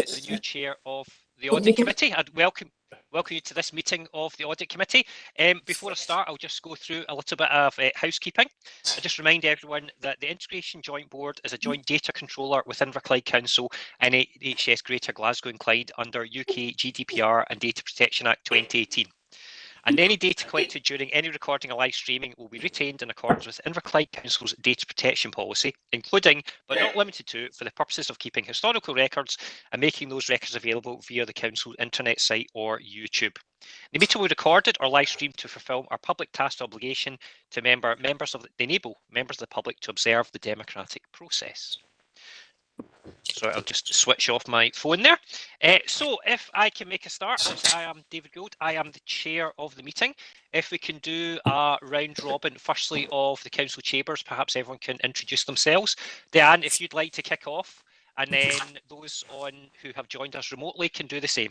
the new chair of the Audit Committee. I'd welcome you to this meeting of the Audit Committee. Before I start, I'll just go through a little bit of housekeeping. I just remind everyone that the Integration Joint Board is a joint data controller with Inverclyde Council and NHS Greater Glasgow and Clyde under UK GDPR and Data Protection Act 2018. And any data collected during any recording or live streaming will be retained in accordance with Inverclyde Council's data protection policy, including, but not limited to, for the purposes of keeping historical records and making those records available via the Council's internet site or YouTube. The meeting will be recorded or live streamed to fulfil our public task obligation to enable members of the public to observe the democratic process. So I'll just switch off my phone there. So if I can make a start, I am David Gould. I am the chair of the meeting. If we can do a round robin, firstly of the council chambers, perhaps everyone can introduce themselves. Diane, if you'd like to kick off, and then those who have joined us remotely can do the same.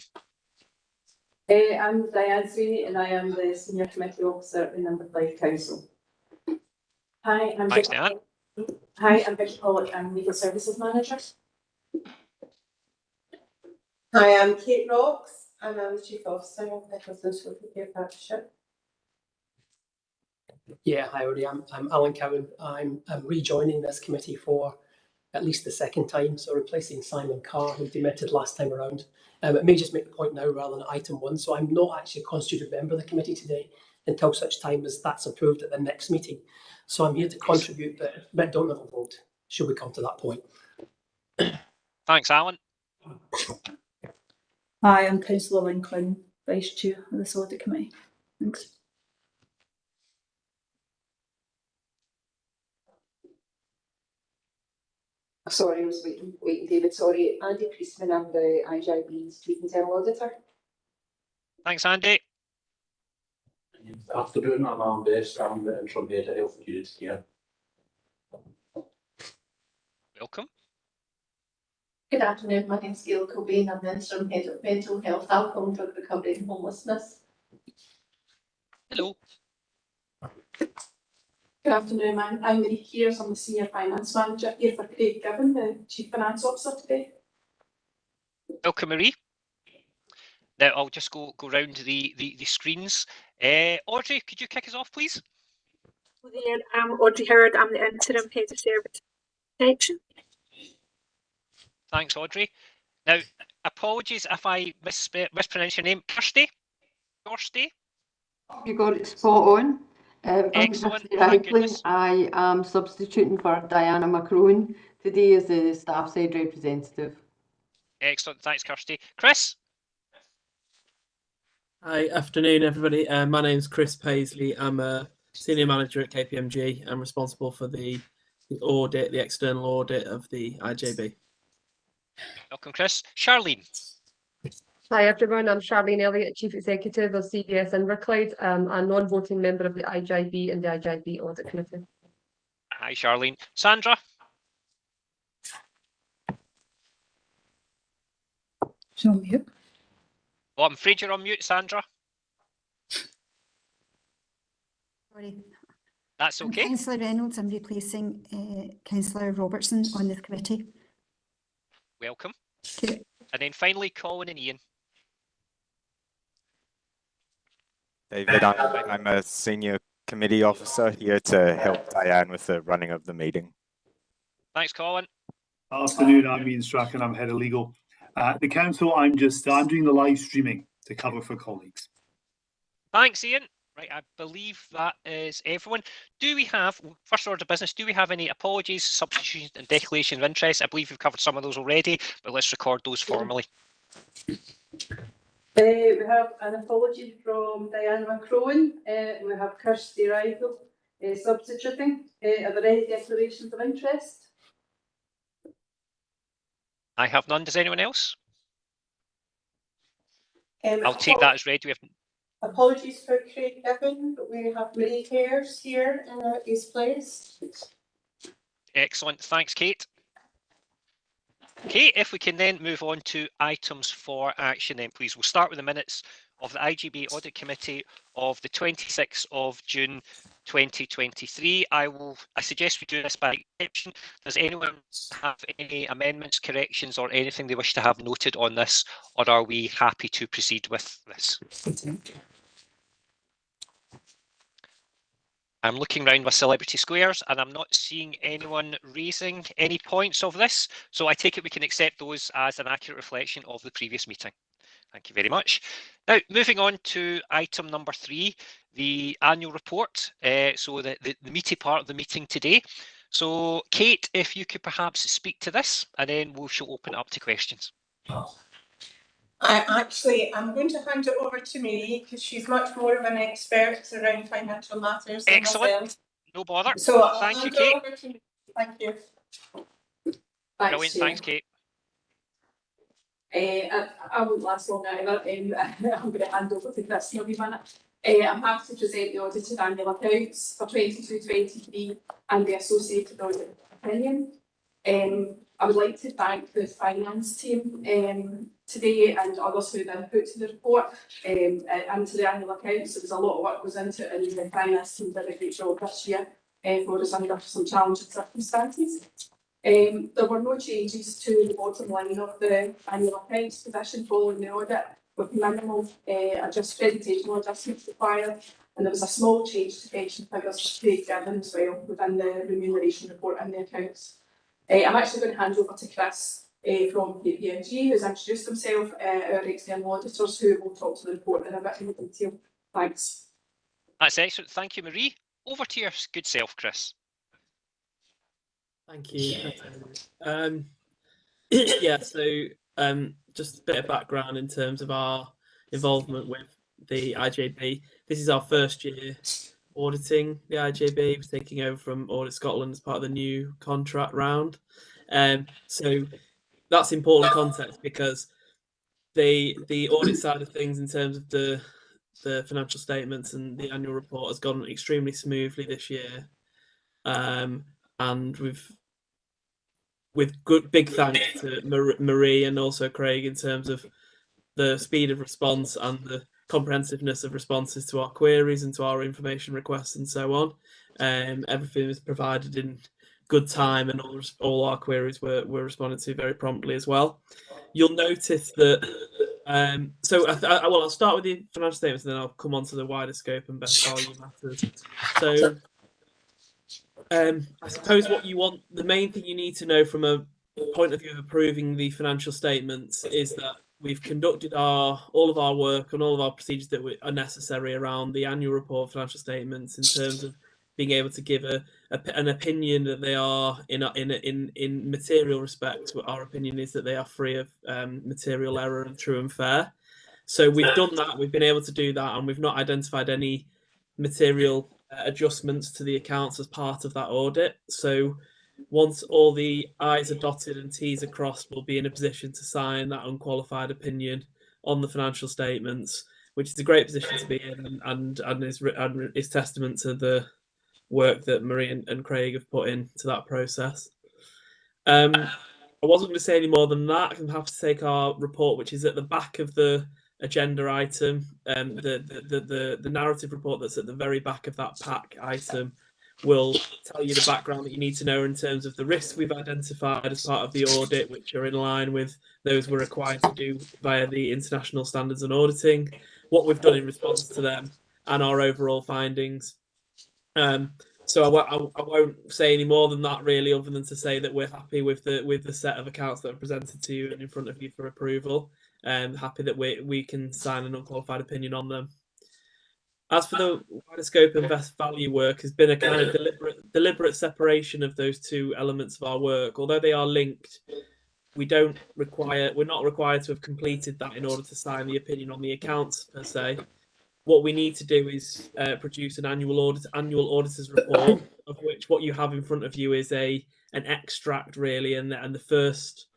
I'm Diane Sweeney, and I am the Senior Committee Officer in Inverclyde Council. Hi, I'm Thanks, Diane. Hi, I'm Vicky Pollock. I'm Legal Services Manager. Hi, I'm Kate Rocks, and I'm the Chief Officer of Nicholson Social Care Partnership. Yeah, hi, Odie. I'm Alan Cowan. I'm rejoining this committee for at least the second time, so replacing Simon Carr, who demitted last time around. It may just make the point now rather than item 1, so I'm not actually a constituted member of the committee today until such time as that's approved at the next meeting. So I'm here to contribute, but don't have a vote, should we come to that point. Thanks, Alan. Hi, I'm Councillor Lynn Quinn, Vice Chair of this Audit Committee. Thanks. Sorry, I was waiting, David. Sorry, Andy Priestman, I'm the IJB's Chief Internal Auditor. Thanks, Andy. Good afternoon, I'm Alan Best. I'm the Interim Head of Health and Community Care. Welcome. Good afternoon, my name is Gail Cobain. I'm the Interim Head of Mental Health, Alcohol, Drug Recovery and Homelessness. Hello. Good afternoon, I'm Marie Kears. I'm the Senior Finance Manager here for Craig Gibbon, the Chief Finance Officer today. Welcome, Marie. Now I'll just go round the screens. Audrey, could you kick us off, please? Hello there, I'm Audrey Howard. I'm the Interim Head of Service Protection. Thanks, Audrey. Now, apologies if I mispronounce your name. Kirsty? You got it spot on. Excellent. I am substituting for Diana McCrone today as the staff side representative. Excellent. Thanks, Kirsty. Chris? Hi, afternoon, everybody. My name's Chris Paisley. I'm a Senior Manager at KPMG. I'm responsible for the audit, the external audit of the IJB. Welcome, Chris. Charlene? Hi everyone, I'm Charlene Elliott, Chief Executive of CBS Inverclyde, a non-voting member of the IJB and the IJB Audit Committee. Hi Charlene. Sandra? She's on mute. Oh, I'm afraid you're on mute, Sandra. Sorry. That's okay. Councillor Reynolds, I'm replacing Councillor Robertson on this committee. Welcome. Okay. And then finally, Colin and Ian. David, I'm a Senior Committee Officer here to help Diane with the running of the meeting. Thanks, Colin. Afternoon, I'm Ian Strachan, I'm Head of Legal. The Council, I'm doing the live streaming to cover for colleagues. Thanks, Ian. Right, I believe that is everyone. Do we have, first order of business, do we have any apologies, substitutions and declaration of interest? I believe we've covered some of those already, but let's record those formally. We have an apology from Diane McCrone. We have Kirsty Rydell substituting. Are there any declarations of interest? I have none. Does anyone else? I'll take that as read. We have. Apologies for Craig Gibbon, but we have Marie Kears here in his place. Excellent. Thanks, Kate. Okay, if we can then move on to items for action then, please. We'll start with the minutes of the IGB Audit Committee of the 26th of June 2023. I suggest we do this by exception. Does anyone have any amendments, corrections, or anything they wish to have noted on this, or are we happy to proceed with this? I'm looking around with Celebrity Squares and I'm not seeing anyone raising any points of this, so I take it we can accept those as an accurate reflection of the previous meeting. Thank you very much. Now, moving on to item number 3, the annual report, so the meaty part of the meeting today. So, Kate, if you could perhaps speak to this, and then we shall open it up to questions. I'm going to hand it over to Mary because she's much more of an expert around financial matters than myself. No bother. So thank you, Kate. Over to Mary. Thank you. Brilliant. Thanks, Kate. I won't last long either. I'm going to hand over to Chris in a wee minute. I'm happy to present the audited annual accounts for 22-23 and the associated audit opinion. I would like to thank the finance team today and others who have input to the report and to the annual accounts. There was a lot of work goes into it, and the finance team did a great job this year for us under some challenging circumstances. There were no changes to the bottom line of the annual accounts position following the audit, with minimal presentational adjustments required, and there was a small change to pension figures for Craig Given as well within the remuneration report and the accounts. I'm actually going to hand over to Chris from KPMG, who's introduced himself, our external auditors, who will talk to the report in a bit more detail. Thanks. That's excellent. Thank you, Marie. Over to your good self, Chris. Thank you. Yeah, so just a bit of background in terms of our involvement with the IJB. This is our first year auditing the IJB. We're taking over from Audit Scotland as part of the new contract round. So that's important context because the audit side of things in terms of the financial statements and the annual report has gone extremely smoothly this year. And with good big thanks to Marie and also Craig in terms of the speed of response and the comprehensiveness of responses to our queries and to our information requests and so on. Everything was provided in good time, and all our queries were responded to very promptly as well. You'll notice that. I'll start with the financial statements, and then I'll come on to the wider scope and best value matters. So. I suppose what you want, the main thing you need to know from a point of view of approving the financial statements is that we've conducted all of our work and all of our procedures that are necessary around the annual report financial statements in terms of being able to give an opinion that they are in material respect. Our opinion is that they are free of material error and true and fair. So we've done that. We've been able to do that, and we've not identified any material adjustments to the accounts as part of that audit. So once all the I's are dotted and T's are crossed, we'll be in a position to sign that unqualified opinion on the financial statements, which is a great position to be in and is testament to the work that Marie and Craig have put into that process. I wasn't going to say any more than that. I'm happy to take our report, which is at the back of the agenda item, the narrative report that's at the very back of that pack item will tell you the background that you need to know in terms of the risks we've identified as part of the audit, which are in line with those we're required to do via the international standards on auditing, what we've done in response to them, and our overall findings. So I won't say any more than that really, other than to say that we're happy with the set of accounts that are presented to you and in front of you for approval. Happy that we can sign an unqualified opinion on them. As for the wider scope and best value work, has been a kind of deliberate separation of those two elements of our work. Although they are linked, we're not required to have completed that in order to sign the opinion on the accounts per se. What we need to do is produce an annual auditor's report, of which what you have in front of you is an extract really, and the first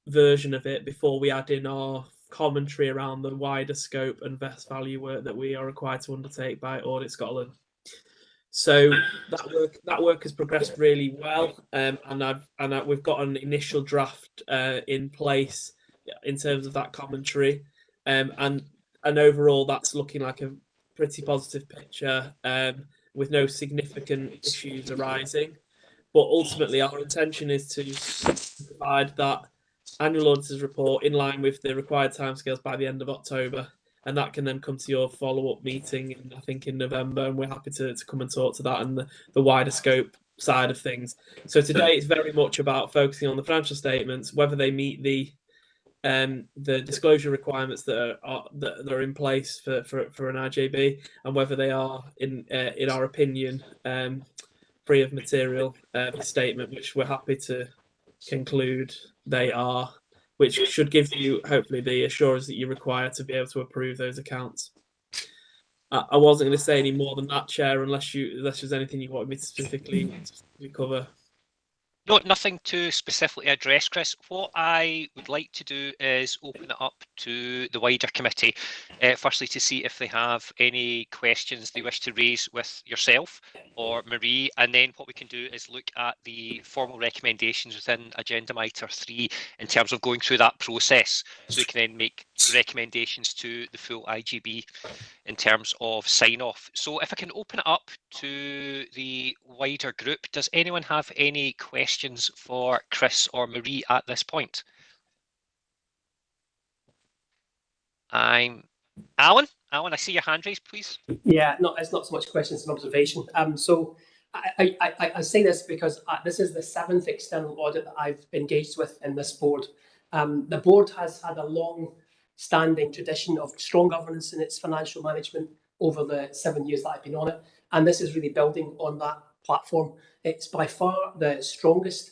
version of it before we add in our commentary around the wider scope and best value work that we are required to undertake by Audit Scotland. So that work has progressed really well, and we've got an initial draft in place in terms of that commentary, and And overall, that's looking like a pretty positive picture, with no significant issues arising. But ultimately, our intention is to provide that annual auditor's report in line with the required timescales by the end of October. And that can then come to your follow-up meeting, I think, in November. And we're happy to come and talk to that and the wider scope side of things. So today it's very much about focusing on the financial statements, whether they meet the disclosure requirements that are in place for an IJB, and whether they are, in our opinion, free of material misstatement, which we're happy to conclude they are, which should give you hopefully the assurance that you require to be able to approve those accounts. I wasn't going to say any more than that, Chair, unless there's anything you wanted me to specifically cover. No, nothing to specifically address, Chris. What I would like to do is open it up to the wider committee, firstly to see if they have any questions they wish to raise with yourself or Marie, and then what we can do is look at the formal recommendations within Agenda Item 3 in terms of going through that process, so we can then make recommendations to the full IGB in terms of sign-off. So if I can open it up to the wider group, does anyone have any questions for Chris or Marie at this point? Alan, I see your hand raised, please. Yeah, no, it's not so much questions and observation. So I say this because this is the 7th external audit that I've engaged with in this board. The board has had a long-standing tradition of strong governance in its financial management over the 7 years that I've been on it, and this is really building on that platform. It's by far the strongest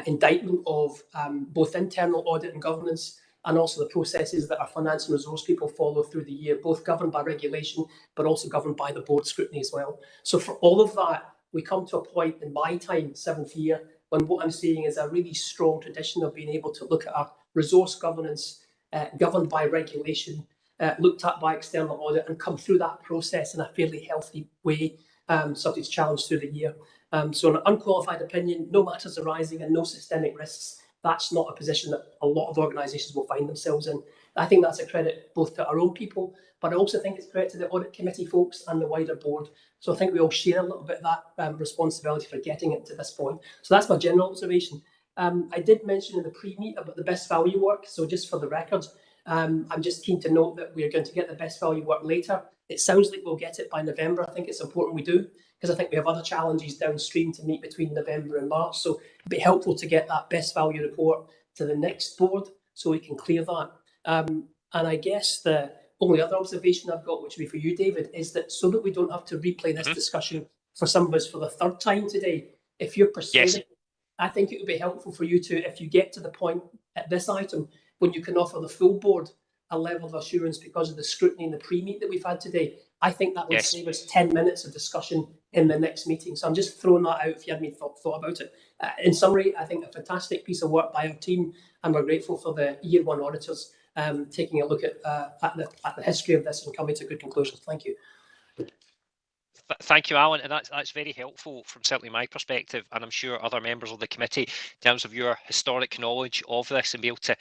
indictment of both internal audit and governance, and also the processes that our finance and resource people follow through the year, both governed by regulation, but also governed by the board scrutiny as well. So for all of that, we come to a point in my time, 7th year, when what I'm seeing is a really strong tradition of being able to look at our resource governance, governed by regulation, looked at by external audit, and come through that process in a fairly healthy way, subject to challenge through the year. So an unqualified opinion, no matters arising and no systemic risks, that's not a position that a lot of organisations will find themselves in. I think that's a credit both to our own people, but I also think it's credit to the audit committee folks and the wider board. So I think we all share a little bit of that responsibility for getting it to this point. So that's my general observation. I did mention in the pre-meet about the best value work. So just for the record, I'm just keen to note that we're going to get the best value work later. It sounds like we'll get it by November. I think it's important we do, because I think we have other challenges downstream to meet between November and March. So it'd be helpful to get that best value report to the next board so we can clear that. And I guess the only other observation I've got, which would be for you, David, is that so that we don't have to replay this discussion for some of us for the 3rd time today, if you're persuaded, I think it would be helpful for you to, if you get to the point at this item, when you can offer the full board a level of assurance because of the scrutiny in the pre-meet that we've had today, I think that would save us 10 minutes of discussion in the next meeting. So I'm just throwing that out if you hadn't thought about it. In summary, I think a fantastic piece of work by our team, and we're grateful for the Year 1 auditors taking a look at the history of this and coming to good conclusions. Thank you. Thank you, Alan, and that's very helpful from certainly my perspective, and I'm sure other members of the committee, in terms of your historic knowledge of this and be able to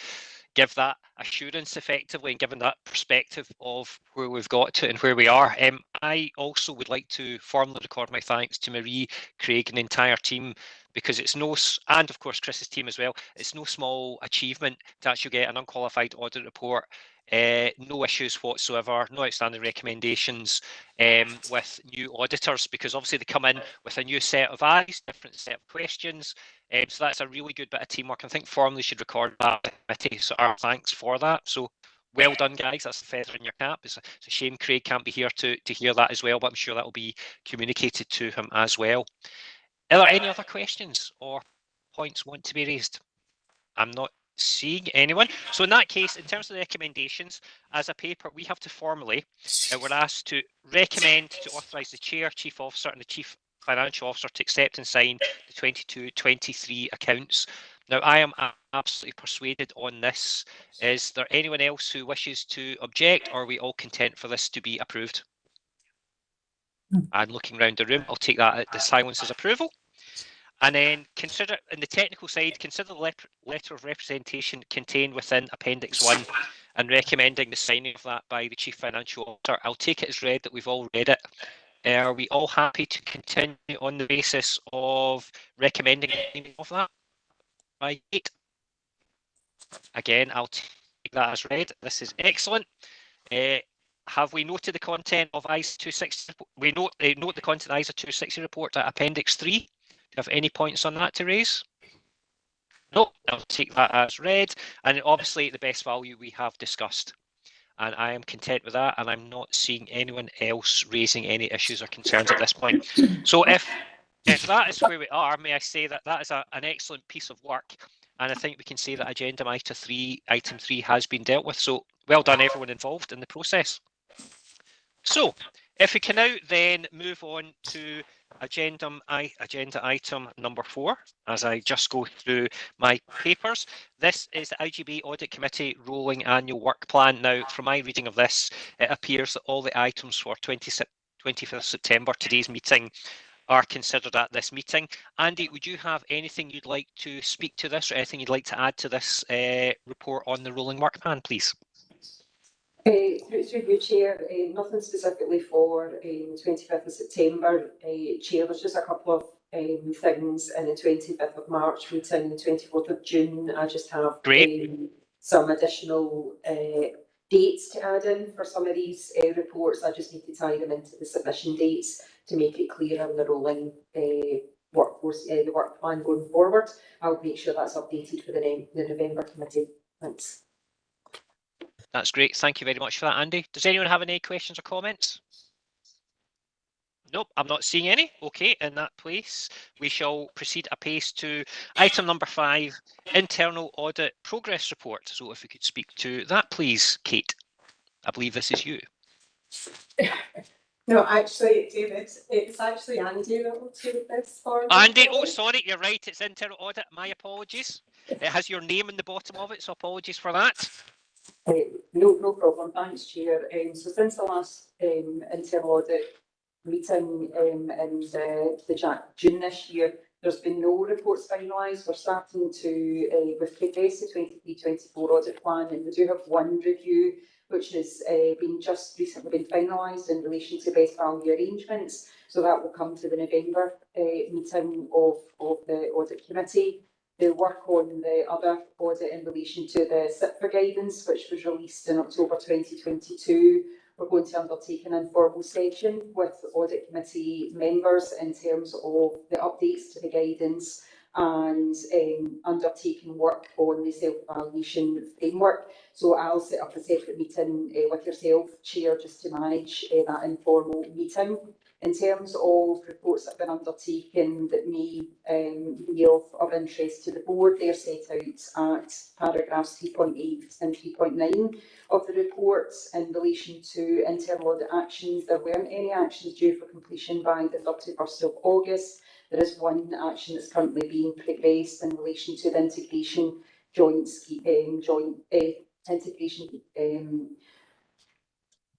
give that assurance effectively and given that perspective of where we've got to and where we are. I also would like to formally record my thanks to Marie, Craig and the entire team, because it's and of course Chris's team as well, it's no small achievement to actually get an unqualified audit report. No issues whatsoever, no outstanding recommendations with new auditors, because obviously they come in with a new set of eyes, different set of questions. So that's a really good bit of teamwork. I think formally should record that committee. So our thanks for that. So well done, guys. That's the feather in your cap. It's a shame Craig can't be here to hear that as well, but I'm sure that will be communicated to him as well. Are there any other questions or points want to be raised? I'm not seeing anyone. So in that case, in terms of the recommendations, as a paper, we have to formally, we're asked to recommend to authorise the Chair, Chief Officer and the Chief Financial Officer to accept and sign the 22-23 accounts. Now, I am absolutely persuaded on this. Is there anyone else who wishes to object, or are we all content for this to be approved? And looking around the room, I'll take that the silence as approval. And then consider, in the technical side, consider the letter of representation contained within Appendix 1 and recommending the signing of that by the Chief Financial Officer. I'll take it as read that we've all read it. Are we all happy to continue on the basis of recommending the signing of that by Kate? Again, I'll take that as read. This is excellent. Have we noted the content of ISA 260? We note the content of ISA 260 report at Appendix 3. Do you have any points on that to raise? No, I'll take that as read. And obviously, the best value we have discussed. And I am content with that. And I'm not seeing anyone else raising any issues or concerns at this point. So if that is where we are, may I say that that is an excellent piece of work. And I think we can say that agenda item 3 has been dealt with. So well done, everyone involved in the process. So if we can now then move on to agenda item number 4, as I just go through my papers. This is the IGB Audit Committee rolling annual work plan. Now, from my reading of this, it appears that all the items for 25th September, today's meeting, are considered at this meeting. Andy, would you have anything you'd like to speak to this, or anything you'd like to add to this report on the rolling work plan, please? Through you, Chair, nothing specifically for 25th of September. Chair, there's just a couple of things in the 25th of March meeting, the 24th of June. I just have some additional dates to add in for some of these reports. I just need to tie them into the submission dates to make it clear on the rolling workforce, the work plan going forward. I'll make sure that's updated for the November committee. Thanks. That's great. Thank you very much for that, Andy. Does anyone have any questions or comments? Nope, I'm not seeing any. Okay, in that place, we shall proceed apace to item number 5, Internal Audit Progress Report. So if we could speak to that, please, Kate. I believe this is you. No, actually, David, it's actually Andy that will take this for. Andy, oh, sorry, you're right. It's Internal Audit. My apologies. It has your name in the bottom of it, so apologies for that. No problem. Thanks, Chair. So since the last internal audit meeting in June this year, there's been no reports finalised. We're starting to we've progressed the 23-24 audit plan, and we do have one review which has just recently been finalised in relation to best value arrangements. So that will come to the November meeting of the audit committee. The work on the other audit in relation to the SIPFA guidance, which was released in October 2022, we're going to undertake an informal session with audit committee members in terms of the updates to the guidance and undertaking work on the self-evaluation framework. So I'll set up a separate meeting with yourself, Chair, just to manage that informal meeting. In terms of reports that have been undertaken that may be of interest to the board, they're set out at paragraphs 3.8 and 3.9 of the reports. In relation to internal audit actions, there weren't any actions due for completion by the 31st of August. There is one action that's currently being progressed in relation to the integration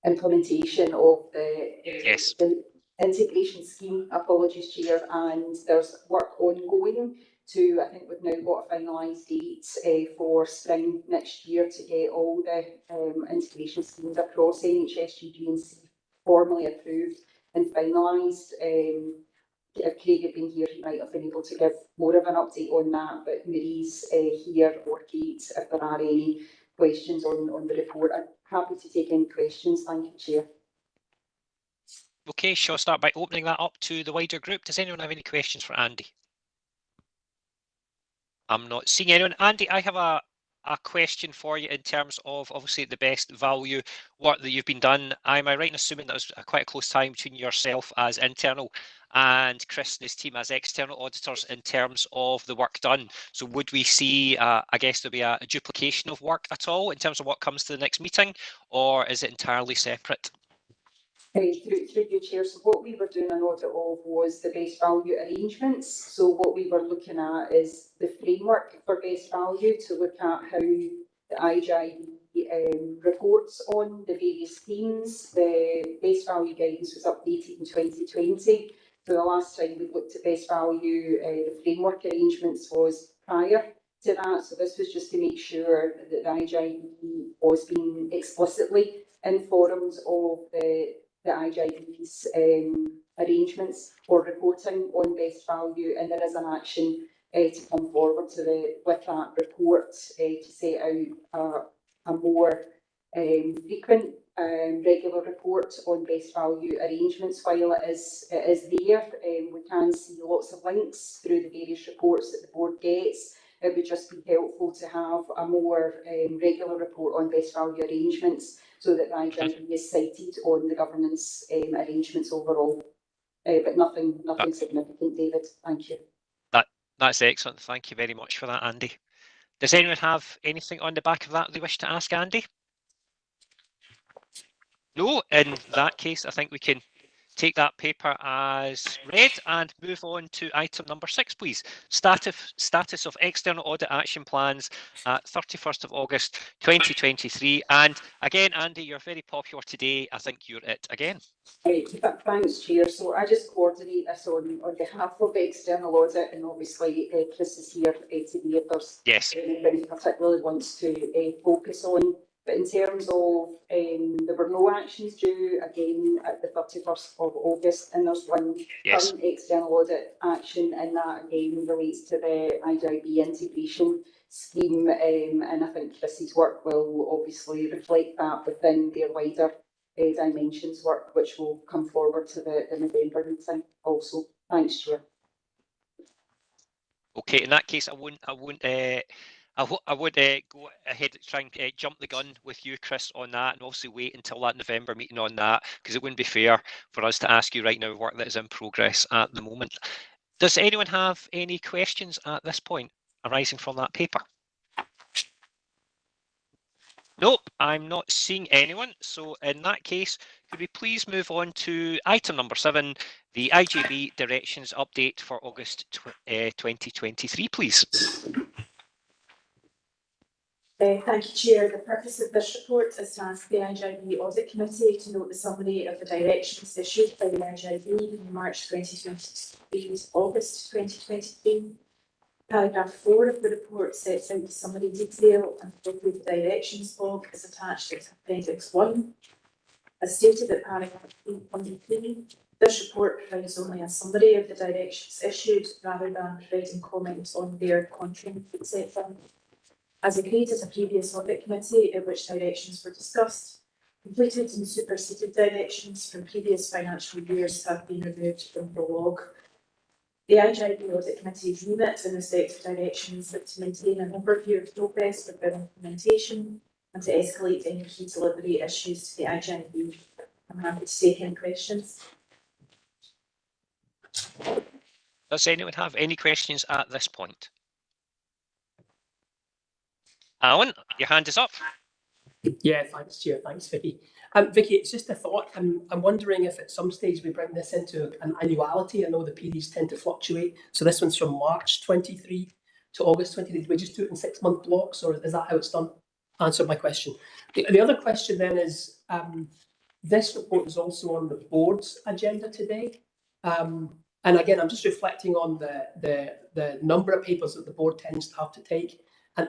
implementation of the integration scheme, apologies, Chair, and there's work ongoing to, I think we've now got a finalised date for spring next year to get all the integration schemes across NHS, GD&C formally approved and finalised. If Craig had been here, he might have been able to give more of an update on that, but Marie's here, or Kate, if there are any questions on the report. I'm happy to take any questions. Thank you, Chair. Okay, shall I start by opening that up to the wider group? Does anyone have any questions for Andy? I'm not seeing anyone. Andy, I have a question for you in terms of obviously the best value work that you've been done. Am I right in assuming that was quite a close time between yourself as internal and Chris and his team as external auditors in terms of the work done? So would we see, I guess there'll be a duplication of work at all in terms of what comes to the next meeting, or is it entirely separate? Through you, Chair. So what we were doing an audit of was the best value arrangements. So what we were looking at is the framework for best value to look at how the IGB reports on the various themes. The best value guidance was updated in 2020. So the last time we looked at best value, the framework arrangements was prior to that. So this was just to make sure that the IJB was being explicitly informed of the IJB's arrangements for reporting on best value, and there is an action to come forward with that report to set out a more frequent regular report on best value arrangements. While it is there, we can see lots of links through the various reports that the board gets. It would just be helpful to have a more regular report on best value arrangements, so that the IJB is cited on the governance arrangements overall. But nothing significant, David. Thank you. That's excellent. Thank you very much for that, Andy. Does anyone have anything on the back of that they wish to ask Andy? No, in that case, I think we can take that paper as read and move on to item number 6, please. Status of external audit action plans at 31st of August 2023. And again, Andy, you're very popular today. I think you're it again. Thanks, Chair. So I just coordinate this on behalf of external audit, and obviously Chris is here today if there's anybody particularly wants to focus on. But in terms of, there were no actions due again at the 31st of August, and there's one current external audit action, and that again relates to the IJB integration scheme, and I think Chris's work will obviously reflect that within their wider dimensions work, which will come forward to the November meeting also. Thanks, Chair. Okay, in that case, I would go ahead and try and jump the gun with you, Chris, on that, and obviously wait until that November meeting on that, because it wouldn't be fair for us to ask you right now work that is in progress at the moment. Does anyone have any questions at this point arising from that paper? Nope, I'm not seeing anyone. So in that case, could we please move on to item number 7, the IJB directions update for August 2023, please. Thank you, Chair. The purpose of this report is to ask the IJB Audit Committee to note the summary of the directions issued by the IJB from March 2023 to August 2023. Paragraph 4 of the report sets out the summary detail, and the directions log is attached to Appendix 1. As stated at paragraph 3.3, this report provides only a summary of the directions issued rather than providing comments on their content, etc. As agreed at a previous audit committee in which directions were discussed, completed and superseded directions from previous financial years have been removed from the log. The IJB Audit Committee's remit in respect of directions is to maintain an overview of progress with their implementation and to escalate any key delivery issues to the IJB. I'm happy to take any questions. Does anyone have any questions at this point? Alan, your hand is up. Yeah, thanks, Chair. Thanks, Vicky. Vicky, it's just a thought. I'm wondering if at some stage we bring this into an annuality. I know the periods tend to fluctuate. So this one's from March 23 to August 23. Do we just do it in 6-month blocks, or is that how it's done? Answer my question. The other question then is, this report is also on the board's agenda today. And again, I'm just reflecting on the number of papers that the board tends to have to take.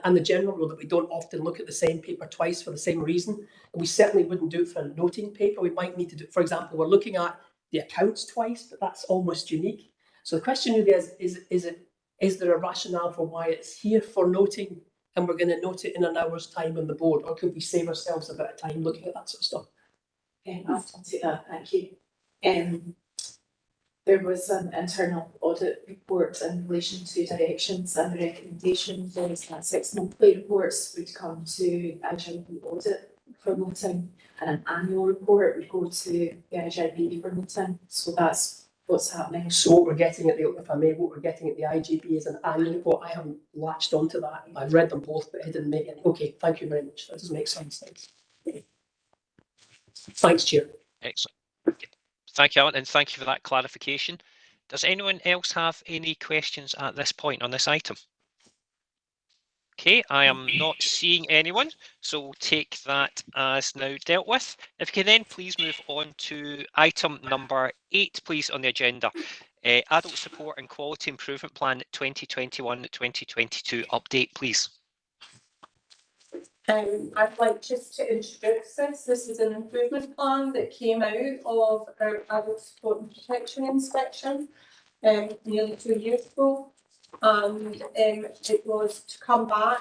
And the general rule that we don't often look at the same paper twice for the same reason. And we certainly wouldn't do it for a noting paper. We might need to do, for example, we're looking at the accounts twice, but that's almost unique. So the question really is there a rationale for why it's here for noting and we're going to note it in an hour's time on the board? Or could we save ourselves a bit of time looking at that sort of stuff? I'll take that, thank you. There was an internal audit report in relation to directions, and the recommendation was that 6-monthly reports would come to IJB Audit for noting, and an annual report would go to the IJB for noting. So that's what's happening. So what we're getting at what we're getting at the IJB is an annual report. I haven't latched onto that. I've read them both, but I didn't make it. Okay, thank you very much. That does make sense. Thanks, Chair. Excellent. Thank you, Alan, and thank you for that clarification. Does anyone else have any questions at this point on this item? Okay, I am not seeing anyone, so we'll take that as now dealt with. If you can then please move on to item number 8, please, on the agenda. Adult Support and Quality Improvement Plan 2021-2022 update, please. I'd like just to introduce this. This is an improvement plan that came out of our Adult Support and Protection inspection nearly 2 years ago. And it was to come back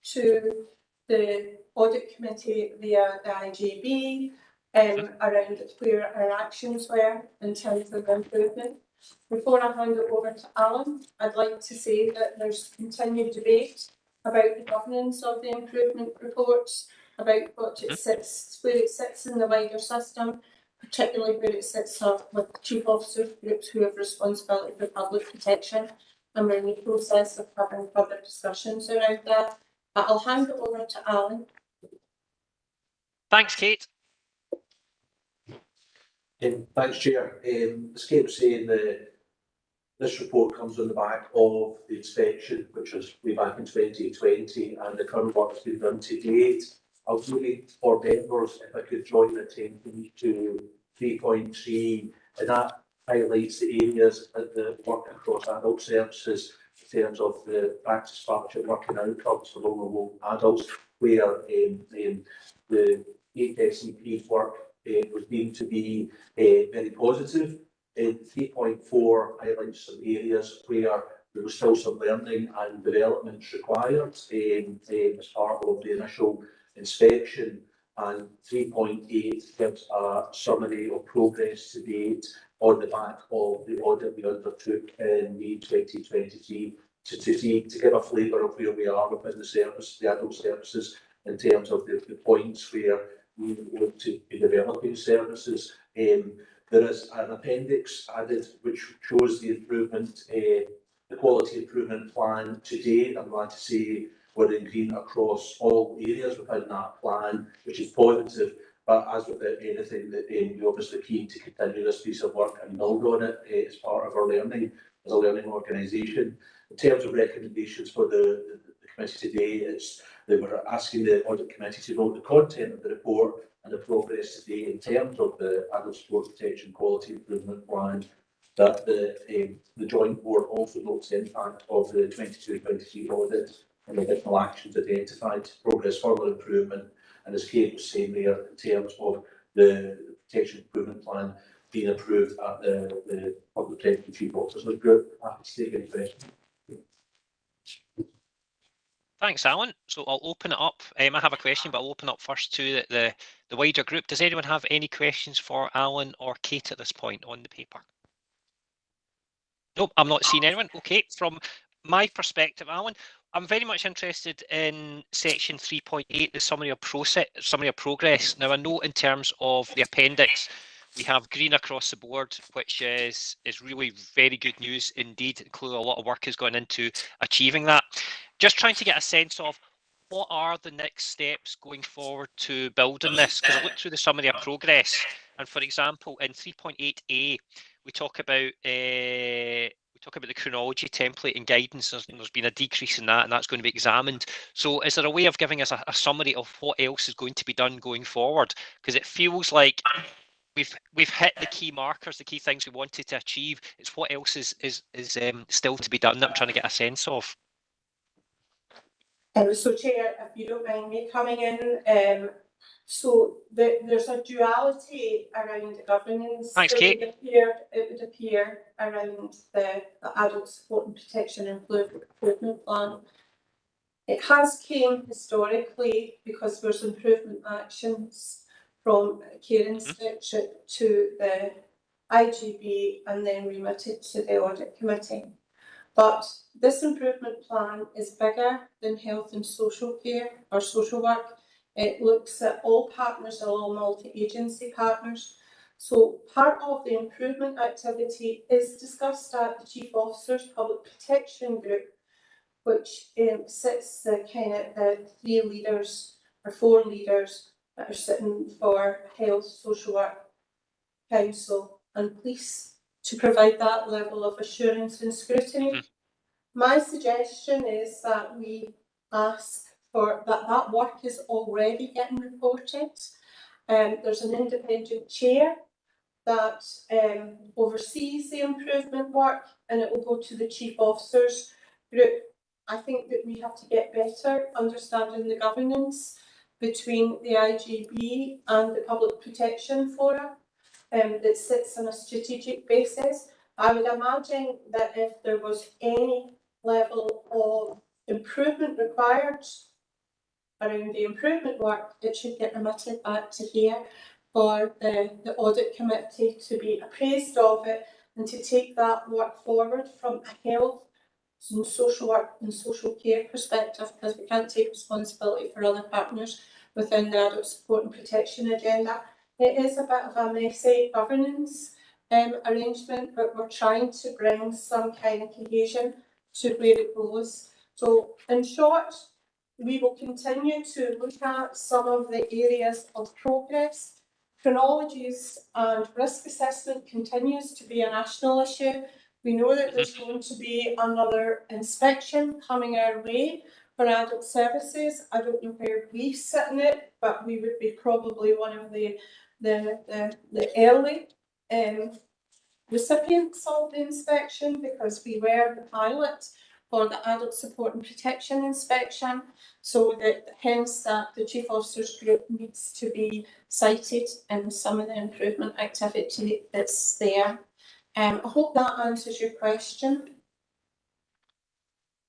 to the Audit Committee via the IJB around where our actions were in terms of improvement. Before I hand it over to Alan, I'd like to say that there's continued debate about the governance of the improvement reports, about what it sits, where it sits in the wider system, particularly where it sits with chief officers groups who have responsibility for public protection, and we're in the process of having further discussions around that. But I'll hand it over to Alan. Thanks, Kate. Thanks, Chair. As Kate was saying, this report comes on the back of the inspection, which was way back in 2020, and the current work has been done to date. I was looking for members if I could join attention to 3.3, and that highlights the areas that the work across adult services in terms of the practice partnership working outcomes for vulnerable adults, where the HSCP work was deemed to be very positive. 3.4 highlights some areas where there was still some learning and development required as part of the initial inspection. And 3.8 gives a summary of progress to date on the back of the audit we undertook in May 2023 to give a flavour of where we are within the service, the adult services, in terms of the points where we want to be developing services. There is an appendix added which shows the improvement, the quality improvement plan to date. I'm glad to say we're in green across all areas within that plan, which is positive. But as with anything, that we're obviously keen to continue this piece of work and build on it as part of our learning as a learning organisation. In terms of recommendations for the committee today, it's that we're asking the Audit Committee to note the content of the report and the progress today in terms of the Adult Support Protection Quality Improvement Plan, that the Joint Board also notes the impact of the 22-23 audit and the additional actions identified to progress further improvement. And as Kate was saying there, in terms of the Protection Improvement Plan being approved at the Public Protection Chief Officers Group. Happy to take any questions. Thanks, Alan. So I'll open it up. I have a question, but I'll open up first to the wider group. Does anyone have any questions for Alan or Kate at this point on the paper? Nope, I'm not seeing anyone. Okay, from my perspective, Alan, I'm very much interested in section 3.8, the summary of progress. Now, I know in terms of the appendix, we have green across the board, which is really very good news indeed. Clearly, a lot of work has gone into achieving that. Just trying to get a sense of what are the next steps going forward to build on this, because I looked through the summary of progress, and for example, in 3.8a, we talk about the chronology template and guidance. There's been a decrease in that, and that's going to be examined. So is there a way of giving us a summary of what else is going to be done going forward? Because it feels like we've hit the key markers, the key things we wanted to achieve. It's what else is still to be done that I'm trying to get a sense of. So, Chair, if you don't mind me coming in, so there's a duality around governance. Thanks, Kate. It would appear around the Adult Support and Protection Improvement Plan. It has came historically because there's improvement actions from Care Inspectorate to the IGB and then remitted to the Audit Committee. But this improvement plan is bigger than health and social care or social work. It looks at all partners, all multi-agency partners. So part of the improvement activity is discussed at the Chief Officer's Public Protection Group, which sits the kind of the 3 leaders or 4 leaders that are sitting for health, social work, council and police to provide that level of assurance and scrutiny. My suggestion is that we ask for that work is already getting reported. There's an independent chair that oversees the improvement work, and it will go to the Chief Officers Group. I think that we have to get better understanding the governance between the IGB and the Public Protection Forum that sits on a strategic basis. I would imagine that if there was any level of improvement required around the improvement work, it should get remitted back to here for the Audit Committee to be appraised of it and to take that work forward from a health and social work and social care perspective, because we can't take responsibility for other partners within the adult support and protection agenda. It is a bit of a messy governance arrangement, but we're trying to bring some kind of cohesion to where it goes. So in short, we will continue to look at some of the areas of progress. Chronologies and risk assessment continues to be a national issue. We know that there's going to be another inspection coming our way for adult services. I don't know where we sit in it, but we would be probably one of the early recipients of the inspection, because we were the pilot for the adult support and protection inspection, so that hence that the Chief Officers Group needs to be cited in some of the improvement activity that's there. I hope that answers your question.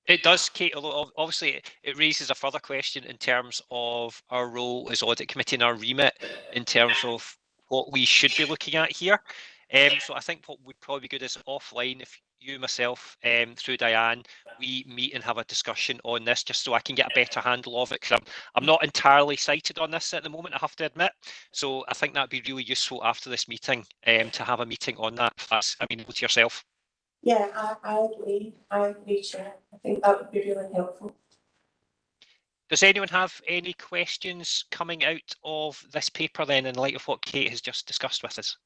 It does, Kate, although obviously it raises a further question in terms of our role as Audit Committee and our remit in terms of what we should be looking at here. So I think what would probably be good is offline, if you, myself, through Diane, we meet and have a discussion on this, just so I can get a better handle of it, because I'm not entirely sighted on this at the moment, I have to admit. So I think that'd be really useful after this meeting, to have a meeting on that, if that's amenable to yourself. Yeah, I agree. I agree, Chair. I think that would be really helpful. Does anyone have any questions coming out of this paper then, in light of what Kate has just discussed with us?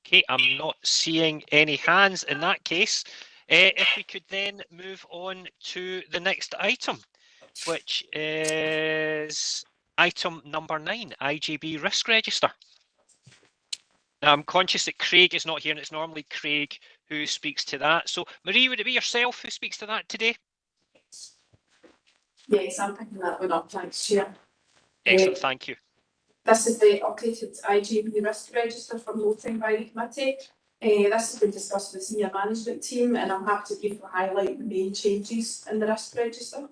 Okay, I'm not seeing any hands in that case. If we could then move on to the next item, which is item number 9, IGB Risk Register. Now, I'm conscious that Craig is not here, and it's normally Craig who speaks to that. So, Marie, would it be yourself who speaks to that today? Yes, I'm picking that one up, thanks, Chair. Excellent, thank you. This is the updated IGB risk register for voting by the committee. This has been discussed with the senior management team, and I'm happy to briefly highlight the main changes in the risk register.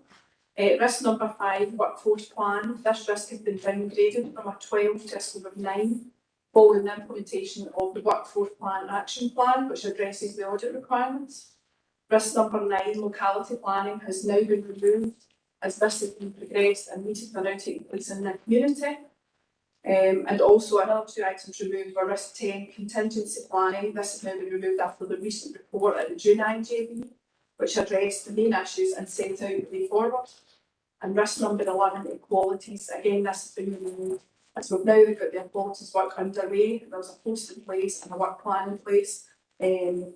Risk number 5, workforce plan. This risk has been downgraded from a 12 to a score of 9, following the implementation of the workforce plan action plan, which addresses the audit requirements. Risk number 9, locality planning, has now been removed, as this has been progressed and meetings are now taking place in the community. And also another 2 items removed were risk 10, contingency planning. This has now been removed after the recent report at the June IJB, which addressed the main issues and set out the way forward. And risk number 11, equalities. Again, this has been removed, as we've now got the equalities work underway. There was a post in place and a work plan in place. We've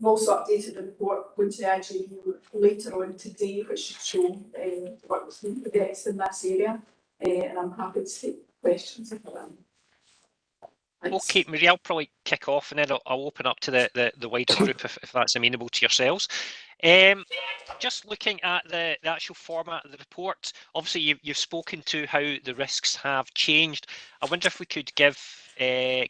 also updated the report going to the IJB later on today, which should show the work that's been progressed in this area. And I'm happy to take questions if there are. Okay, Marie, I'll probably kick off, and then I'll open up to the wider group if that's amenable to yourselves. Just looking at the actual format of the report, obviously you've spoken to how the risks have changed. I wonder if we could give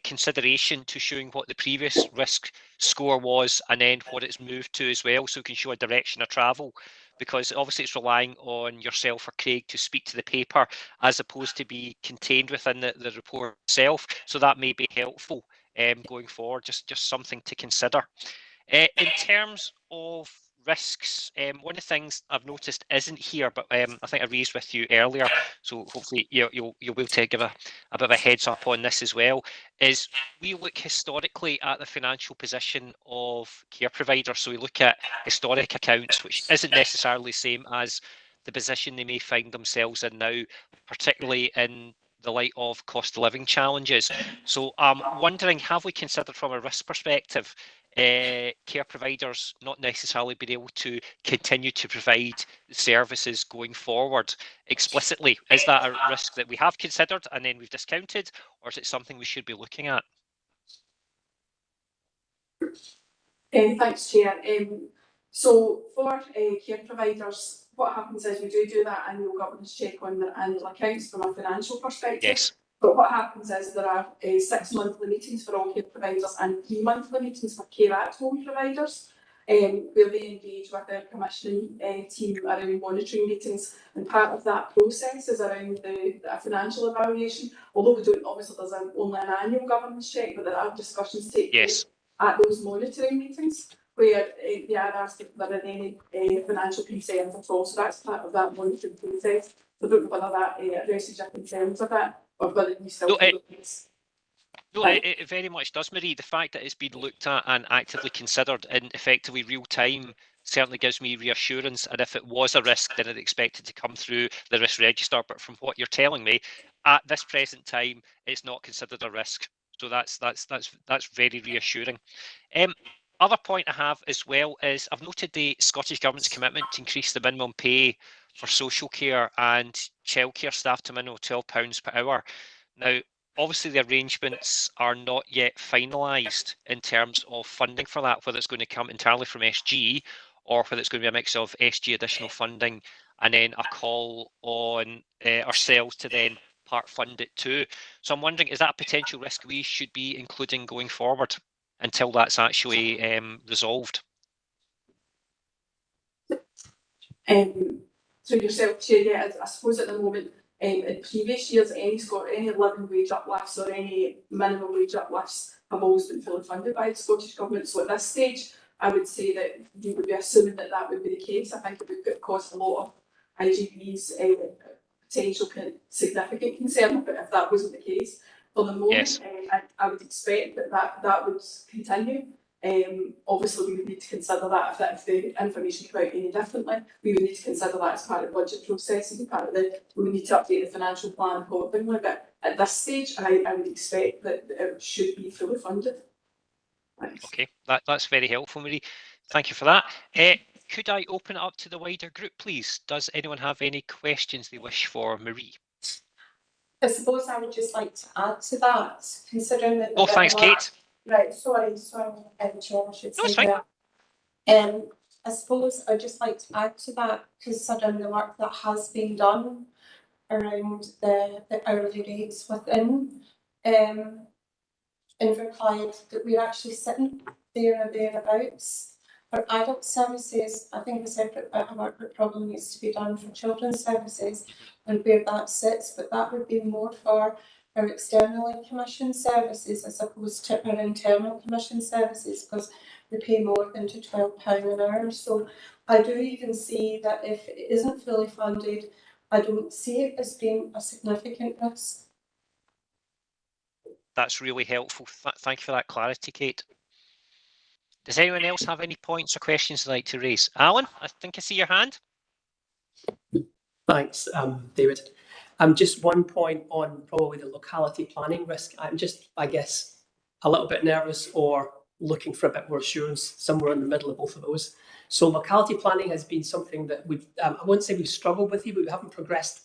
consideration to showing what the previous risk score was and then what it's moved to as well, so we can show a direction of travel, because obviously it's relying on yourself or Craig to speak to the paper as opposed to be contained within the report itself. So that may be helpful going forward, just something to consider. In terms of risks, one of the things I've noticed isn't here, but I think I raised with you earlier, so hopefully you'll be able to give a bit of a heads up on this as well, is we look historically at the financial position of care providers. So we look at historic accounts, which isn't necessarily the same as the position they may find themselves in now, particularly in the light of cost of living challenges. So I'm wondering, have we considered from a risk perspective care providers not necessarily being able to continue to provide services going forward explicitly? Is that a risk that we have considered and then we've discounted, or is it something we should be looking at? Thanks, Chair. So for care providers, what happens is we do that annual governance check on their annual accounts from a financial perspective. Yes. But what happens is there are 6 monthly meetings for all care providers and 3 monthly meetings for care at home providers, where they engage with their commissioning team around monitoring meetings. And part of that process is around the financial evaluation. Although we don't, obviously there's only an annual governance check, but there are discussions taking place at those monitoring meetings, where they are asked if there are any financial concerns at all. So that's part of that monitoring process. So I don't know whether that addresses your concerns with that, or whether you still feel it's... No, it very much does, Marie. The fact that it's been looked at and actively considered in effectively real time certainly gives me reassurance. And if it was a risk, then I'd expect it to come through the risk register. But from what you're telling me, at this present time, it's not considered a risk. So that's very reassuring. Other point I have as well is I've noted the Scottish Government's commitment to increase the minimum pay for social care and childcare staff to minimum £12 per hour. Now, obviously the arrangements are not yet finalised in terms of funding for that, whether it's going to come entirely from SG or whether it's going to be a mix of SG additional funding and then a call on ourselves to then part fund it too. So I'm wondering, is that a potential risk we should be including going forward until that's actually resolved? So yourself, Chair, yeah, I suppose at the moment, in previous years, any living wage uplifts or any minimum wage uplifts have always been fully funded by the Scottish Government. So at this stage, I would say that you would be assuming that that would be the case. I think it would cause a lot of IGB's potential significant concern if that wasn't the case. For the moment, I would expect that would continue. Obviously, we would need to consider that if the information came out any differently. We would need to consider that as part of the budget process and part of we would need to update the financial plan accordingly. But at this stage, I would expect that it should be fully funded. Thanks. Okay, that's very helpful, Marie. Thank you for that. Could I open it up to the wider group, please? Does anyone have any questions they wish for Marie? I suppose I would just like to add to that, considering that... Oh, thanks, Kate. Right, sorry, Chair, I should say that. I suppose I'd just like to add to that, considering the work that has been done around the hourly rates within Inverclyde, that we're actually sitting there and thereabouts. For adult services, I think a separate bit of work that probably needs to be done for children's services and where that sits, but that would be more for our externally commissioned services as opposed to our internal commissioned services, because we pay more than to £12 an hour. So I do even see that if it isn't fully funded, I don't see it as being a significant risk. That's really helpful. Thank you for that clarity, Kate. Does anyone else have any points or questions they'd like to raise? Alan, I think I see your hand. Thanks, David. Just one point on probably the locality planning risk. I'm just, I guess, a little bit nervous or looking for a bit more assurance somewhere in the middle of both of those. So locality planning has been something that we've, I wouldn't say we've struggled with, but we haven't progressed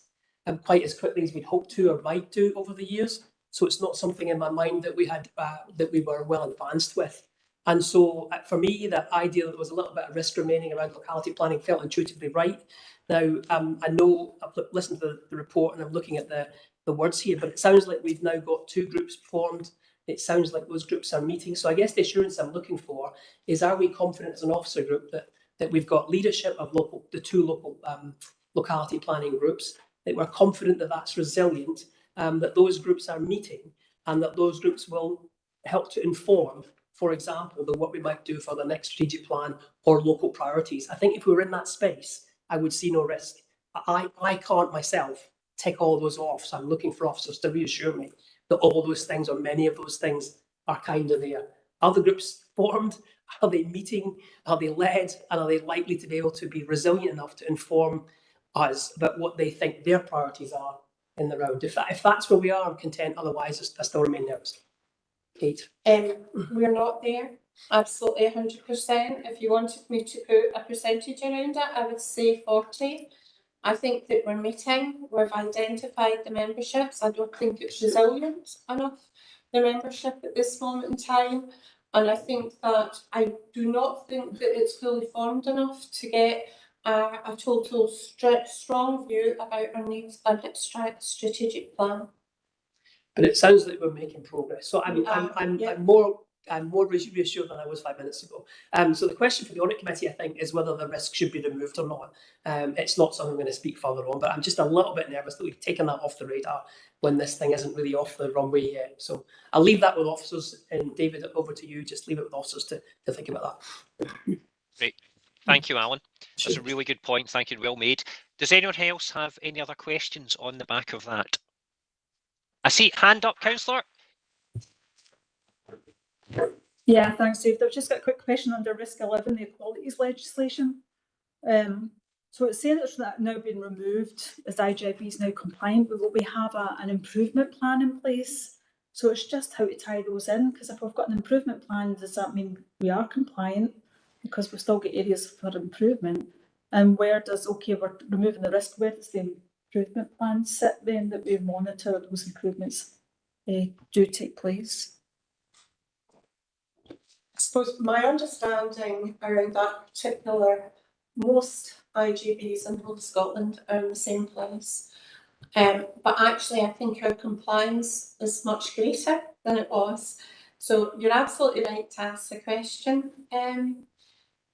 quite as quickly as we'd hoped to or might do over the years. So it's not something in my mind that we had, that we were well advanced with. And so for me, the idea that there was a little bit of risk remaining around locality planning felt intuitively right. Now, I know I've listened to the report and I'm looking at the words here, but it sounds like we've now got 2 groups formed. It sounds like those groups are meeting. So I guess the assurance I'm looking for is, are we confident as an officer group that we've got leadership of the 2 local locality planning groups, that we're confident that that's resilient, that those groups are meeting and that those groups will help to inform, for example, what we might do for the next strategic plan or local priorities. I think if we were in that space, I would see no risk. I can't myself tick all those off, so I'm looking for officers to reassure me that all those things or many of those things are kind of there. Are the groups formed? Are they meeting? Are they led? And are they likely to be able to be resilient enough to inform us about what they think their priorities are in the round? If that's where we are, I'm content. Otherwise, I still remain nervous. Kate? We're not there. Absolutely 100%. If you wanted me to put a percentage around it, I would say 40. I think that we're meeting, we've identified the memberships. I don't think it's resilient enough, the membership at this moment in time. And I think that I do not think that it's fully formed enough to get a total strong view about our needs and its strategic plan. But it sounds like we're making progress. So I'm more reassured than I was 5 minutes ago. So the question for the audit committee, I think, is whether the risk should be removed or not. It's not something I'm going to speak further on, but I'm just a little bit nervous that we've taken that off the radar when this thing isn't really off the runway yet. So I'll leave that with officers, and David, over to you. Just leave it with officers to think about that. Great. Thank you, Alan. That's a really good point. Thank you. Well made. Does anyone else have any other questions on the back of that? I see hand up, Councillor. Yeah, thanks, David. I've just got a quick question under Risk 11, the equalities legislation. So it's saying it's now been removed as IJB is now compliant, but will we have an improvement plan in place? So it's just how to tie those in, because if we've got an improvement plan, does that mean we are compliant? Because we've still got areas for improvement. And where does, okay, we're removing the risk, where does the improvement plan sit then, that we monitor those improvements do take place? I suppose my understanding around that particular, most IGBs in whole Scotland are in the same place. But actually I think our compliance is much greater than it was. So you're absolutely right to ask the question,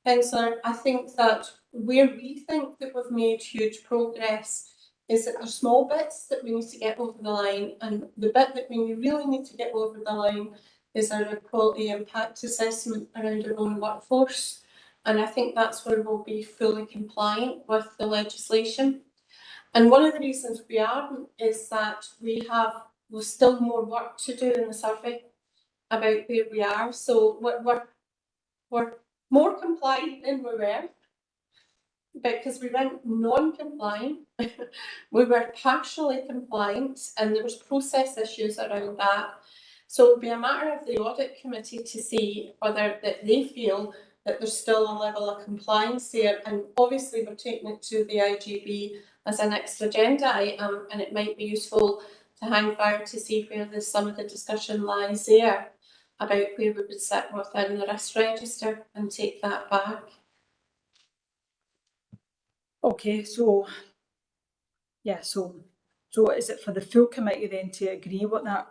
Councillor. I think that where we think that we've made huge progress is that there's small bits that we need to get over the line, and the bit that we really need to get over the line is our quality impact assessment around our own workforce. And I think that's where we'll be fully compliant with the legislation. And one of the reasons we aren't is that we've still more work to do in the survey about where we are. So we're more compliant than we were, because we weren't non-compliant. We were partially compliant, and there was process issues around that. So it'll be a matter of the audit committee to see whether that they feel that there's still a level of compliance there. And obviously we're taking it to the IGB as a next agenda item, and it might be useful to hang fire to see where some of the discussion lies there about where we would sit within the risk register and take that back. Okay, so yeah, so is it for the full committee then to agree what that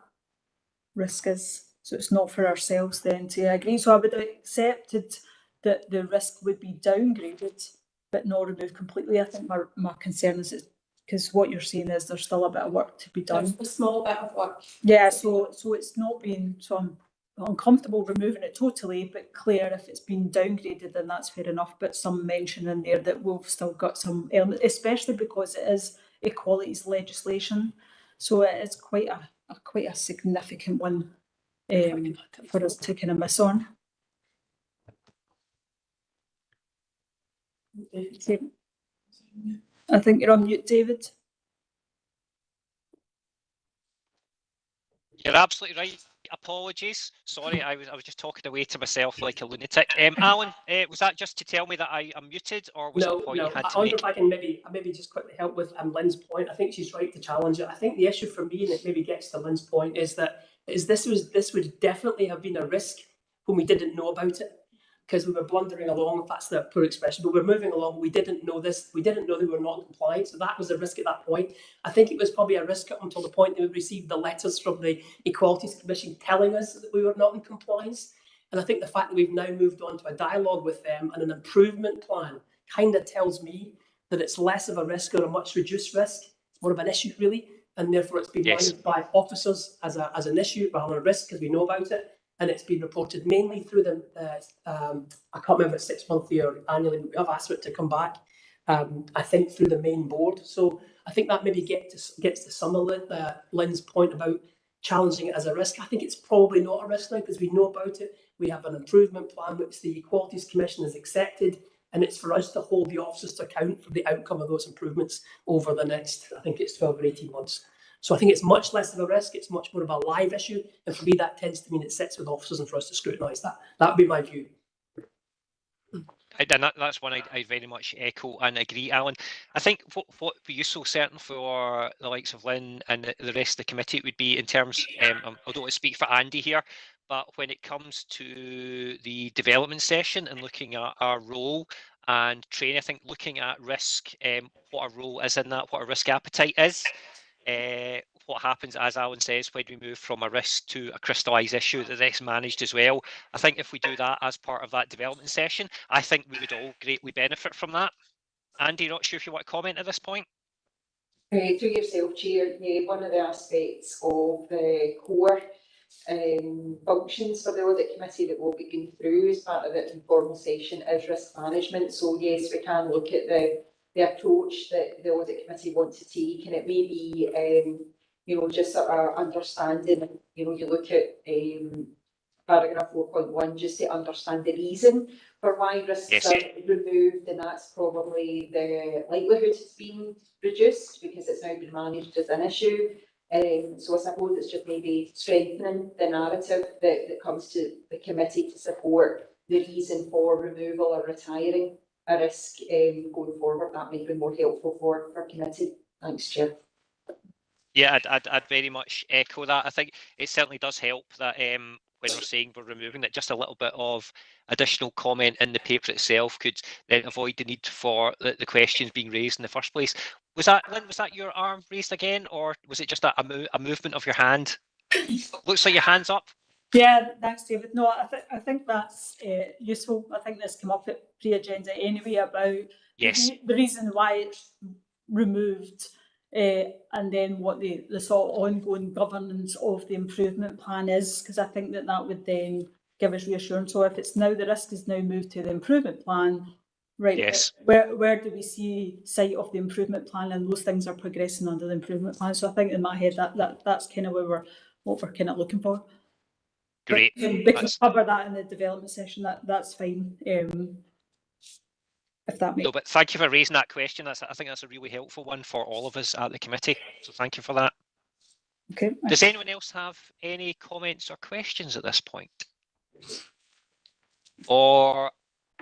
risk is? So it's not for ourselves then to agree. So I would have accepted that the risk would be downgraded but not removed completely. I think my concern is because what you're saying is there's still a bit of work to be done. There's a small bit of work. Yeah, so it's not been, so I'm uncomfortable removing it totally, but Claire, if it's been downgraded, then that's fair enough. But some mention in there that we've still got some elements, especially because it is equalities legislation. So it is quite a significant one for us to kind of miss on. I think you're on mute, David. You're absolutely right. Apologies. Sorry, I was just talking away to myself like a lunatic. Alan, was that just to tell me that I am muted, or was it a point you had to I wonder make? if I can maybe just quickly help with Lynn's point. I think she's right to challenge it. I think the issue for me, and it maybe gets to Lynn's point, is this would definitely have been a risk when we didn't know about it, because we were blundering along, if that's the poor expression, but we're moving along. We didn't know this. We didn't know that we were not compliant. So that was a risk at that point. I think it was probably a risk up until the point that we received the letters from the Equalities Commission telling us that we were not in compliance. And I think the fact that we've now moved on to a dialogue with them and an improvement plan kind of tells me that it's less of a risk or a much reduced risk. It's more of an issue, really. And therefore it's been managed by officers as an issue rather than a risk, because we know about it. And it's been reported mainly through the, I can't remember if it's 6 monthly or annually, but we have asked for it to come back, I think through the main board. So I think that maybe gets to some of Lynn's point about challenging it as a risk. I think it's probably not a risk now because we know about it. We have an improvement plan which the Equalities Commission has accepted, and it's for us to hold the officers to account for the outcome of those improvements over the next, I think it's 12 or 18 months. So I think it's much less of a risk, it's much more of a live issue, and for me that tends to mean it sits with officers and for us to scrutinise that. That would be my view. And that's one I very much echo and agree, Alan. I think what would be useful, certainly for the likes of Lynn and the rest of the committee, would be in terms, I don't want to speak for Andy here, but when it comes to the development session and looking at our role and training, I think looking at risk, what our role is in that, what our risk appetite is, what happens, as Alan says, when we move from a risk to a crystallised issue that's managed as well. I think if we do that as part of that development session, I think we would all greatly benefit from that. Andy, not sure if you want to comment at this point. Through yourself, Chair, one of the aspects of the core functions for the Audit Committee that we'll be going through as part of the informal session is risk management. So yes, we can look at the approach that the Audit Committee want to take, and it may be just sort of understanding, you look at paragraph 4.1 just to understand the reason for why risks are removed, and that's probably the likelihood has been reduced because it's now been managed as an issue. So I suppose it's just maybe strengthening the narrative that comes to the committee to support the reason for removal or retiring a risk going forward. That might be more helpful for committee. Thanks, Chair. Yeah, I'd very much echo that. I think it certainly does help that when we're saying we're removing it, just a little bit of additional comment in the paper itself could then avoid the need for the questions being raised in the first place. Was that, Lynn, was that your arm raised again, or was it just a movement of your hand? Looks like your hand's up. Yeah, thanks, David. No, I think that's useful. I think this came up at pre-agenda anyway about the reason why it's removed, and then what the sort of ongoing governance of the improvement plan is, because I think that would then give us reassurance. So if it's now the risk is now moved to the improvement plan, right? Where do we see sight of the improvement plan, and those things are progressing under the improvement plan? So I think in my head that's kind of what we're kind of looking for. Great. We can cover that in the development session. That's fine. If that makes. No, but thank you for raising that question. I think that's a really helpful one for all of us at the committee. So thank you for that. Okay. Does anyone else have any comments or questions at this point? Or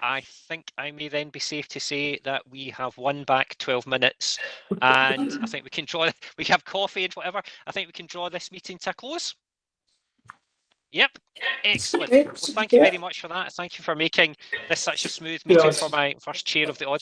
I think I may then be safe to say that we have won back 12 minutes, and I think we can draw. We have coffee and whatever. I think we can draw this meeting to a close. Yep, excellent. Well, thank you very much for that. Thank you for making this such a smooth meeting for my first chair of the audit.